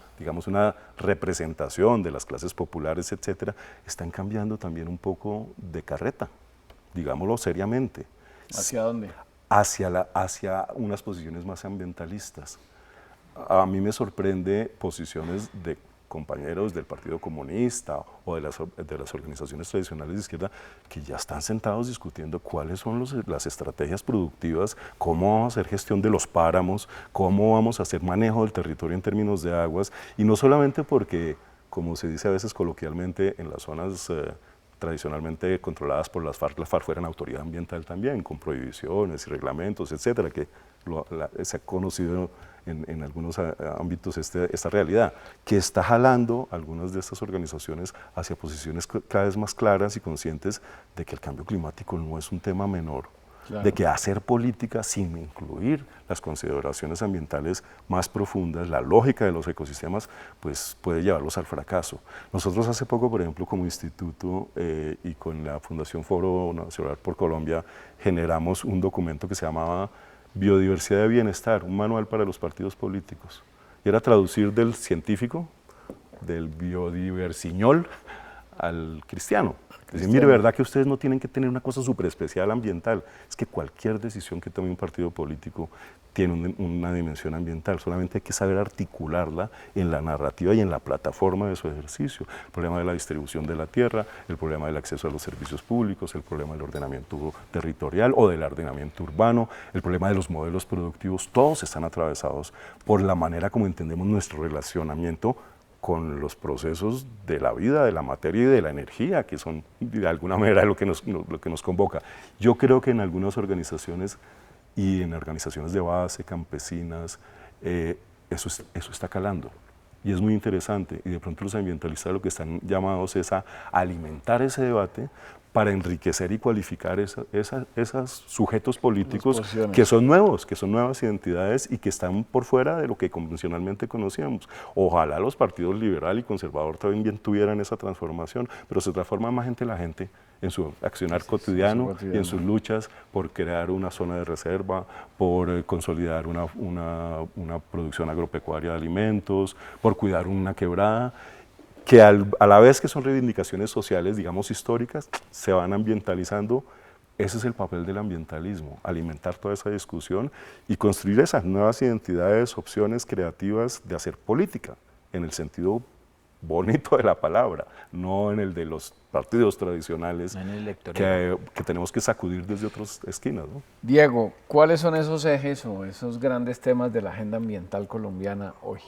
representación de las clases populares, etcétera, están cambiando también un poco de carreta, digámoslo seriamente. ¿Hacia dónde? Hacia unas posiciones más ambientalistas. A mí me sorprende posiciones de compañeros del Partido Comunista o de las organizaciones tradicionales de izquierda que ya están sentados discutiendo cuáles son las estrategias productivas, cómo vamos a hacer gestión de los páramos, cómo vamos a hacer manejo del territorio en términos de aguas, y no solamente porque, como se dice a veces coloquialmente, en las zonas tradicionalmente controladas por las FARC fueran autoridad ambiental también, con prohibiciones y reglamentos, etcétera, que se ha conocido en algunos ámbitos esta realidad, que está jalando algunas de estas organizaciones hacia posiciones cada vez más claras y conscientes de que el cambio climático no es un tema menor, claro, de que hacer política sin incluir las consideraciones ambientales más profundas, la lógica de los ecosistemas, pues puede llevarlos al fracaso. Nosotros hace poco, por ejemplo, como instituto y con la Fundación Foro Nacional por Colombia, generamos un documento que se llamaba Biodiversidad de Bienestar, un manual para los partidos políticos. Y era traducir del científico, del biodiversiñol, al cristiano. Es decir, mire, verdad que ustedes no tienen que tener una cosa súper especial ambiental, es que cualquier decisión que tome un partido político tiene una dimensión ambiental, solamente hay que saber articularla en la narrativa y en la plataforma de su ejercicio. El problema de la distribución de la tierra, el problema del acceso a los servicios públicos, el problema del ordenamiento territorial o del ordenamiento urbano, el problema de los modelos productivos, todos están atravesados por la manera como entendemos nuestro relacionamiento con los procesos de la vida, de la materia y de la energía, que son de alguna manera lo que nos convoca. Yo creo que en algunas organizaciones y en organizaciones de base, campesinas, eso está calando. Y es muy interesante, y de pronto los ambientalistas lo que están llamados es a alimentar ese debate para enriquecer y cualificar esos sujetos políticos que son nuevos, que son nuevas identidades y que están por fuera de lo que convencionalmente conocíamos. Ojalá los partidos liberal y conservador también tuvieran esa transformación, pero se transforma más la gente en su accionar cotidiano y en sus luchas por crear una zona de reserva, por consolidar una producción agropecuaria de alimentos, por cuidar una quebrada, que a la vez que son reivindicaciones sociales, digamos históricas, se van ambientalizando. Ese es el papel del ambientalismo, alimentar toda esa discusión y construir esas nuevas identidades, opciones creativas de hacer política, en el sentido bonito de la palabra, no en el de los partidos tradicionales que tenemos que sacudir desde otras esquinas, ¿no? Diego, ¿cuáles son esos ejes o esos grandes temas de la agenda ambiental colombiana hoy?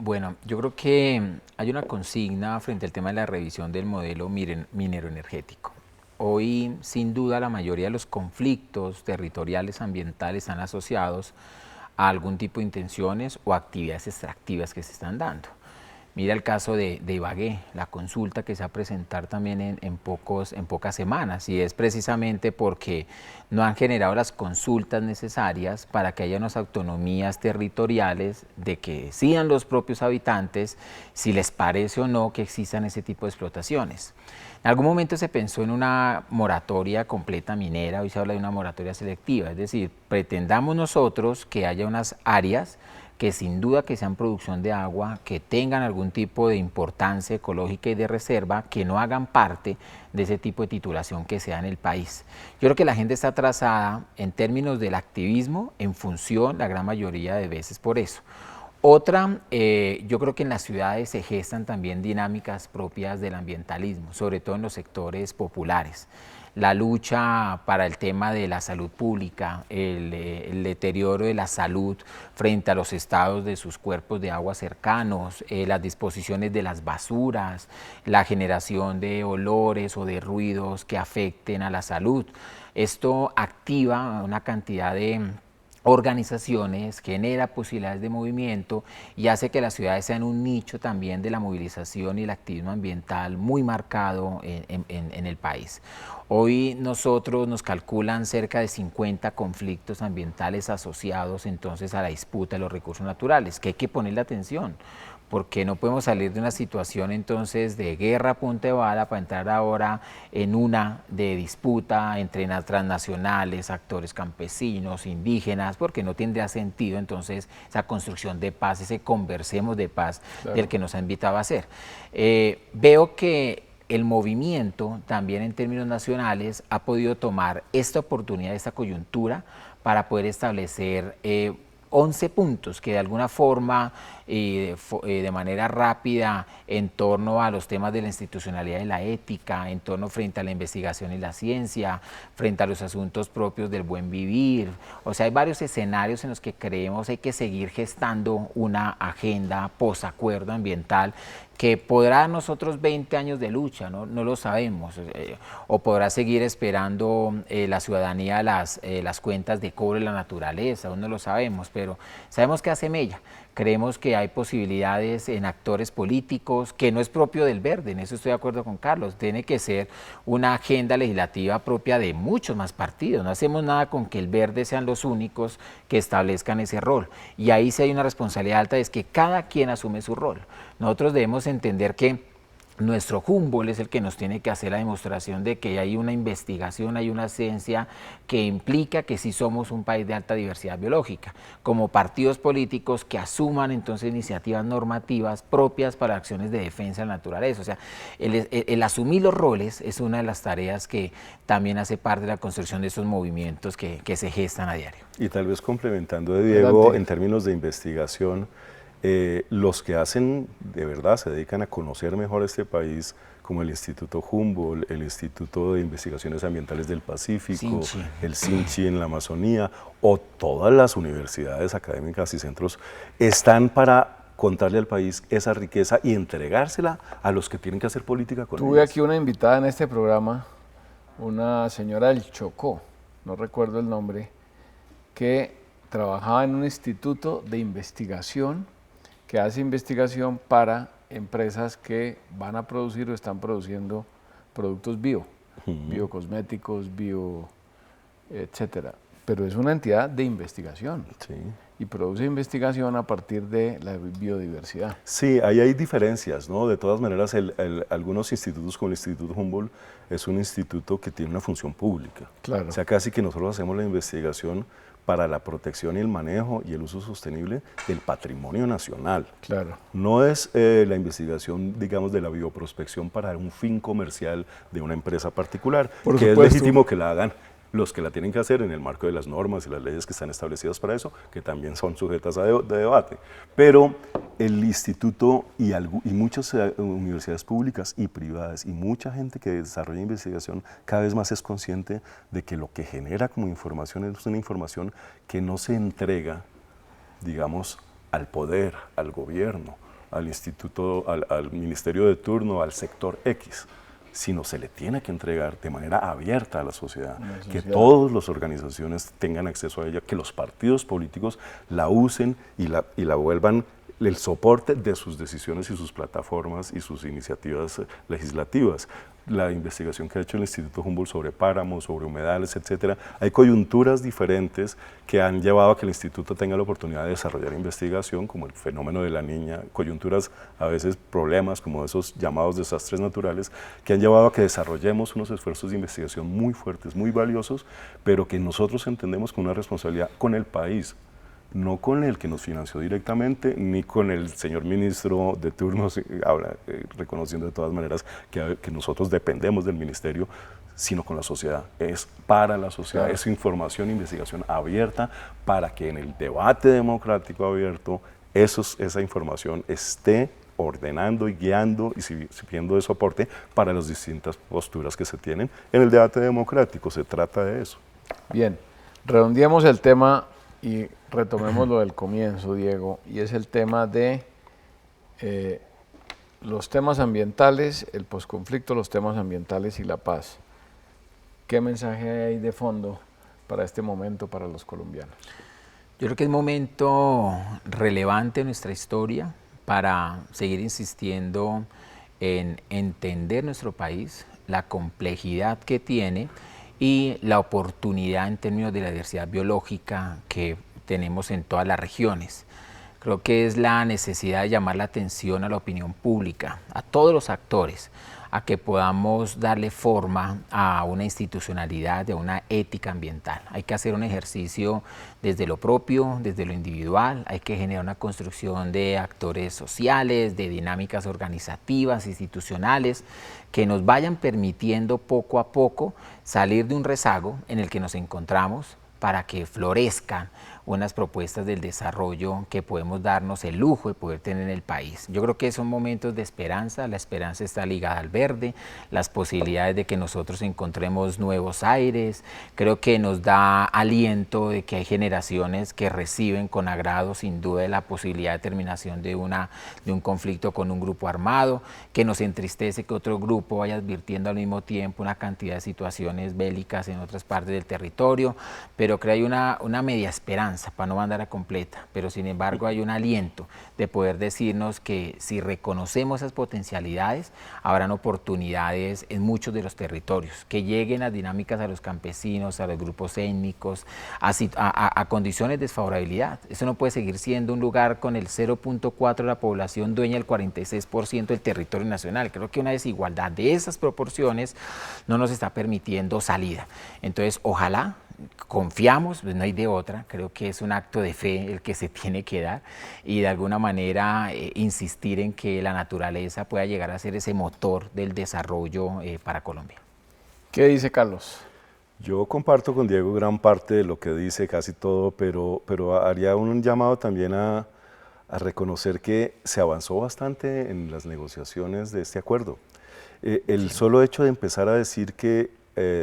Bueno, yo creo que hay una consigna frente al tema de la revisión del modelo minero energético. Hoy, sin duda, la mayoría de los conflictos territoriales ambientales están asociados a algún tipo de intenciones o actividades extractivas que se están dando. Mira el caso de Ibagué, la consulta que se va a presentar también en pocas semanas, y es precisamente porque no han generado las consultas necesarias para que haya unas autonomías territoriales de que decidan los propios habitantes si les parece o no que existan ese tipo de explotaciones. En algún momento se pensó en una moratoria completa minera, hoy se habla de una moratoria selectiva, es decir, pretendamos nosotros que haya unas áreas que sin duda que sean producción de agua, que tengan algún tipo de importancia ecológica y de reserva, que no hagan parte de ese tipo de titulación que se da en el país. Yo creo que la gente está atrasada en términos del activismo en función, la gran mayoría de veces, por eso. Otra, yo creo que en las ciudades se gestan también dinámicas propias del ambientalismo, sobre todo en los sectores populares. La lucha para el tema de la salud pública, el deterioro de la salud frente a los estados de sus cuerpos de agua cercanos, las disposiciones de las basuras, la generación de olores o de ruidos que afecten a la salud. Esto activa una cantidad de organizaciones, genera posibilidades de movimiento y hace que las ciudades sean un nicho también de la movilización y el activismo ambiental muy marcado en el país. Hoy nosotros nos calculan cerca de 50 conflictos ambientales asociados entonces a la disputa de los recursos naturales, que hay que ponerle atención, porque no podemos salir de una situación entonces de guerra a punta de bala para entrar ahora en una de disputa entre transnacionales, actores campesinos, indígenas, porque no tendría sentido entonces esa construcción de paz, ese conversemos de paz, claro, del que nos ha invitado a hacer. Veo que el movimiento también en términos nacionales ha podido tomar esta oportunidad, esta coyuntura para poder establecer 11 puntos que de alguna forma de manera rápida en torno a los temas de la institucionalidad y la ética, en torno frente a la investigación y la ciencia, frente a los asuntos propios del buen vivir. O sea, hay varios escenarios en los que creemos hay que seguir gestando una agenda posacuerdo ambiental que podrá nosotros 20 años de lucha, no lo sabemos, o podrá seguir esperando la ciudadanía las cuentas de cobro de la naturaleza, aún no lo sabemos, pero sabemos que hace mella. Creemos que hay posibilidades en actores políticos, que no es propio del verde, en eso estoy de acuerdo con Carlos, tiene que ser una agenda legislativa propia de muchos más partidos, no hacemos nada con que el verde sean los únicos que establezcan ese rol, y ahí sí hay una responsabilidad alta, es que cada quien asume su rol. Nosotros debemos entender que nuestro Humboldt es el que nos tiene que hacer la demostración de que hay una investigación, hay una ciencia que implica que sí somos un país de alta diversidad biológica, como partidos políticos que asuman entonces iniciativas normativas propias para acciones de defensa de la naturaleza. O sea, el asumir los roles es una de las tareas que también hace parte de la construcción de esos movimientos que se gestan a diario. Y tal vez complementando de Diego, en términos de investigación, los que hacen, de verdad, se dedican a conocer mejor este país, como el Instituto Humboldt, el Instituto de Investigaciones Ambientales del Pacífico, el CINCHI en la Amazonía, o todas las universidades académicas y centros, están para contarle al país esa riqueza y entregársela a los que tienen que hacer política con ella. Tuve aquí una invitada en este programa, una señora del Chocó, no recuerdo el nombre, que trabajaba en un instituto de investigación que hace investigación para empresas que van a producir o están produciendo productos biocosméticos, etcétera. Pero es una entidad de investigación y produce investigación a partir de la biodiversidad. Sí, ahí hay diferencias, ¿no? De todas maneras, algunos institutos como el Instituto Humboldt es un instituto que tiene una función pública. Claro. O sea, casi que nosotros hacemos la investigación para la protección y el manejo y el uso sostenible del patrimonio nacional. Claro. No es la investigación, digamos, de la bioprospección para un fin comercial de una empresa particular, que es legítimo que la hagan los que la tienen que hacer en el marco de las normas y las leyes que están establecidas para eso, que también son sujetas de debate. Pero el instituto y muchas universidades públicas y privadas y mucha gente que desarrolla investigación cada vez más es consciente de que lo que genera como información es una información que no se entrega, digamos, al poder, al gobierno, al instituto, al ministerio de turno, al sector X, sino se le tiene que entregar de manera abierta a la sociedad, que todas las organizaciones tengan acceso a ella, que los partidos políticos la usen y la vuelvan el soporte de sus decisiones y sus plataformas y sus iniciativas legislativas. La investigación que ha hecho el Instituto Humboldt sobre páramos, sobre humedales, etcétera, hay coyunturas diferentes que han llevado a que el instituto tenga la oportunidad de desarrollar investigación, como el fenómeno de la niña, coyunturas, a veces problemas como esos llamados desastres naturales, que han llevado a que desarrollemos unos esfuerzos de investigación muy fuertes, muy valiosos, pero que nosotros entendemos con una responsabilidad con el país, no con el que nos financió directamente, ni con el señor ministro de turno, reconociendo de todas maneras que nosotros dependemos del ministerio, sino con la sociedad. Es para la sociedad, claro. Es información e investigación abierta para que en el debate democrático abierto esa información esté ordenando y guiando y sirviendo de soporte para las distintas posturas que se tienen en el debate democrático. Se trata de eso. Bien, redondeemos el tema y retomemos lo del comienzo, Diego, y es el tema de los temas ambientales, el posconflicto, los temas ambientales y la paz. ¿Qué mensaje hay de fondo para este momento para los colombianos? Yo creo que es un momento relevante en nuestra historia para seguir insistiendo en entender nuestro país, la complejidad que tiene y la oportunidad en términos de la diversidad biológica que tenemos en todas las regiones. Creo que es la necesidad de llamar la atención a la opinión pública, a todos los actores, a que podamos darle forma a una institucionalidad, a una ética ambiental. Hay que hacer un ejercicio desde lo propio, desde lo individual, hay que generar una construcción de actores sociales, de dinámicas organizativas, institucionales, que nos vayan permitiendo poco a poco salir de un rezago en el que nos encontramos para que florezcan unas propuestas del desarrollo que podemos darnos el lujo de poder tener en el país. Yo creo que son momentos de esperanza, la esperanza está ligada al verde, las posibilidades de que nosotros encontremos nuevos aires, creo que nos da aliento de que hay generaciones que reciben con agrado sin duda la posibilidad de terminación de un conflicto con un grupo armado, que nos entristece que otro grupo vaya advirtiendo al mismo tiempo una cantidad de situaciones bélicas en otras partes del territorio, pero creo que hay una media esperanza, para no mandar a completa, pero sin embargo hay un aliento de poder decirnos que si reconocemos esas potencialidades, habrán oportunidades en muchos de los territorios, que lleguen las dinámicas a los campesinos, a los grupos étnicos, a condiciones de desfavorabilidad. Eso no puede seguir siendo un lugar con el 0.4 de la población dueña del 46% del territorio nacional. Creo que una desigualdad de esas proporciones no nos está permitiendo salida. Entonces, ojalá, confiamos, pues no hay de otra, creo que es un acto de fe el que se tiene que dar y de alguna manera insistir en que la naturaleza pueda llegar a ser ese motor del desarrollo para Colombia. ¿Qué dice Carlos? Yo comparto con Diego gran parte de lo que dice, casi todo, pero haría un llamado también a reconocer que se avanzó bastante en las negociaciones de este acuerdo. El solo hecho de empezar a decir que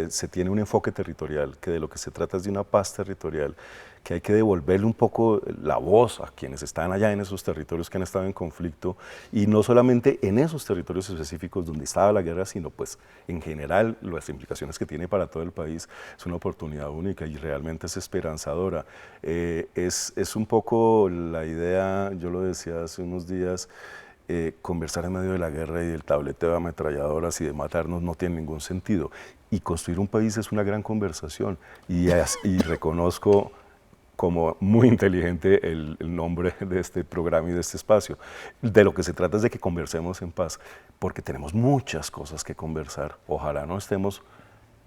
se tiene un enfoque territorial, que de lo que se trata es de una paz territorial, que hay que devolverle un poco la voz a quienes están allá en esos territorios que han estado en conflicto, y no solamente en esos territorios específicos donde estaba la guerra, sino pues en general las implicaciones que tiene para todo el país. Es una oportunidad única y realmente es esperanzadora. Es un poco la idea, yo lo decía hace unos días, conversar en medio de la guerra y del tableteo de ametralladoras y de matarnos no tiene ningún sentido. Y construir un país es una gran conversación y reconozco como muy inteligente el nombre de este programa y de este espacio. De lo que se trata es de que conversemos en paz, porque tenemos muchas cosas que conversar. Ojalá no estemos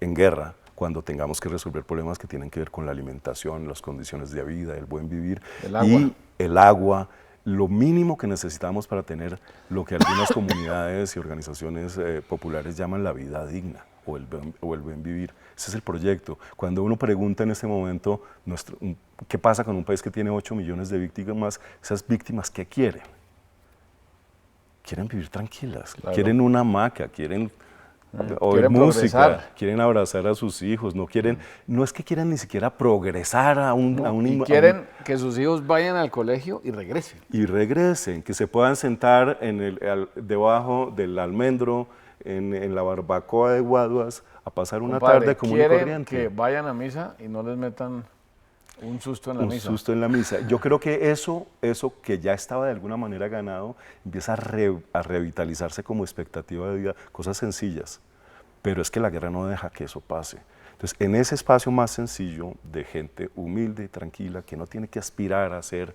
en guerra cuando tengamos que resolver problemas que tienen que ver con la alimentación, las condiciones de vida, el buen vivir y el agua. Lo mínimo que necesitamos para tener lo que algunas comunidades y organizaciones populares llaman la vida digna o el buen vivir. Ese es el proyecto. Cuando uno pregunta en este momento qué pasa con un país que tiene 8 millones de víctimas, esas víctimas, ¿qué quieren? Quieren vivir tranquilas, claro. Quieren una hamaca, quieren oír música, progresar. Quieren abrazar a sus hijos, no es que quieran ni siquiera progresar quieren que sus hijos vayan al colegio y regresen. Y regresen, que se puedan sentar debajo del almendro, en la barbacoa de Guaduas, a pasar una tarde común y corriente. Que vayan a misa y no les metan un susto en la misa. Un susto en la misa. Yo creo que eso que ya estaba de alguna manera ganado, empieza a revitalizarse como expectativa de vida, cosas sencillas, pero es que la guerra no deja que eso pase. Entonces, en ese espacio más sencillo de gente humilde y tranquila, que no tiene que aspirar a ser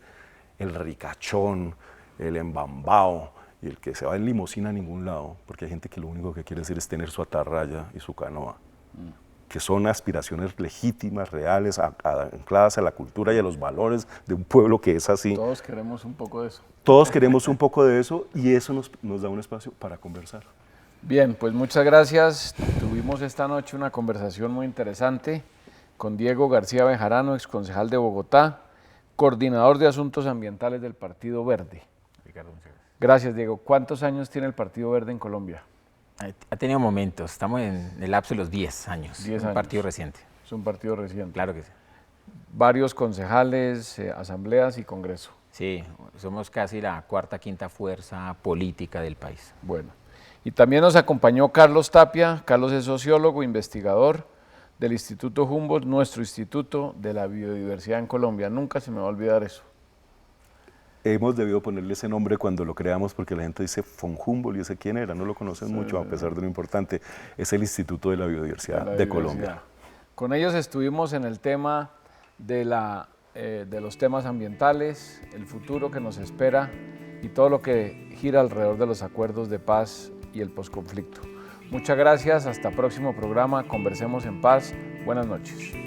el ricachón, el embambao, y el que se va en limusina a ningún lado, porque hay gente que lo único que quiere hacer es tener su atarraya y su canoa, que son aspiraciones legítimas, reales, ancladas a la cultura y a los valores de un pueblo que es así. Todos queremos un poco de eso. Todos queremos un poco de eso y eso nos da un espacio para conversar. Bien, pues muchas gracias. Tuvimos esta noche una conversación muy interesante con Diego García Bejarano, exconcejal de Bogotá, coordinador de Asuntos Ambientales del Partido Verde. Gracias, Diego. ¿Cuántos años tiene el Partido Verde en Colombia? Ha tenido momentos, estamos en el lapso de los 10 años. 10 años. Un partido reciente. Es un partido reciente. Claro que sí. Varios concejales, asambleas y congreso. Sí, somos casi la cuarta, quinta fuerza política del país. Bueno, y también nos acompañó Carlos Tapia. Carlos es sociólogo, investigador del Instituto Humboldt, nuestro Instituto de la Biodiversidad en Colombia. Nunca se me va a olvidar eso. Hemos debido ponerle ese nombre cuando lo creamos porque la gente dice von Humboldt y ese quién era, no lo conocen mucho a pesar de lo importante. Es el Instituto de la Biodiversidad de Colombia. Con ellos estuvimos en el tema de los temas ambientales, el futuro que nos espera y todo lo que gira alrededor de los acuerdos de paz y el posconflicto. Muchas gracias, hasta próximo programa, Conversemos en Paz. Buenas noches.